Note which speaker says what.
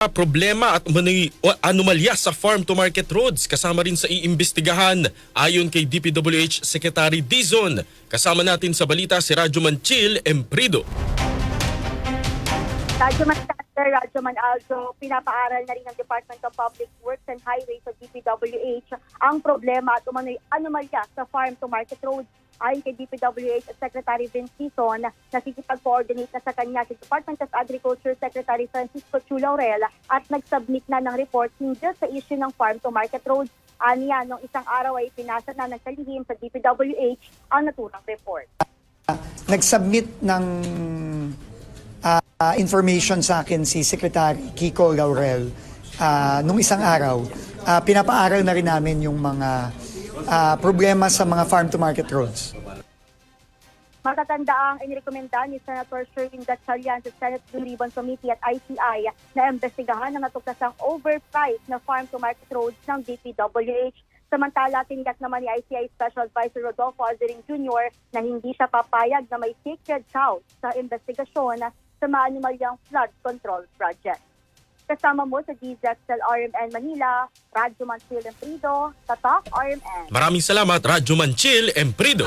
Speaker 1: Problema at anomalya sa farm-to-market roads kasama rin sa iimbestigahan ayon kay DPWH Secretary Dizon. Kasama natin sa balita si Radyo Manchil Emprido.
Speaker 2: Radyo Aldo, pinapaaral na rin ng Department of Public Works and Highways sa DPWH ang problema at anomalya sa farm-to-market roads. Ayon kay DPWH Secretary Vince Dizon, nakikipag-coordinate na sa kanya si Department of Agriculture Secretary Francisco Chu Laurel at nag-submit na ng report hinggil sa issue ng farm-to-market roads. Aniya, nung isang araw ay pinasa na ng kalihim sa DPWH ang naturang report.
Speaker 3: Nag-submit ng information sa akin si Secretary Kiko Laurel nung isang araw. Pinapaaral na rin namin yung mga problema sa mga farm-to-market roads.
Speaker 2: Matatanda ang inirekomenda ni Senator Sherwin Gatchalian sa Senate Blue Ribbon Committee at ICI na imbestigahan ang natuklasang overpriced na farm-to-market roads ng DPWH. Samantala, tiniyak naman ni ICI Special Advisor Rodolfo Azarin Jr. na hindi siya papayag na may sacred cows sa investigasyon sa maanumalyang flood control project. Kasama mo sa DZXL RMN Manila, Radyo Manchil Emprido, Tatak RMN.
Speaker 1: Maraming salamat, Radyo Manchil Emprido.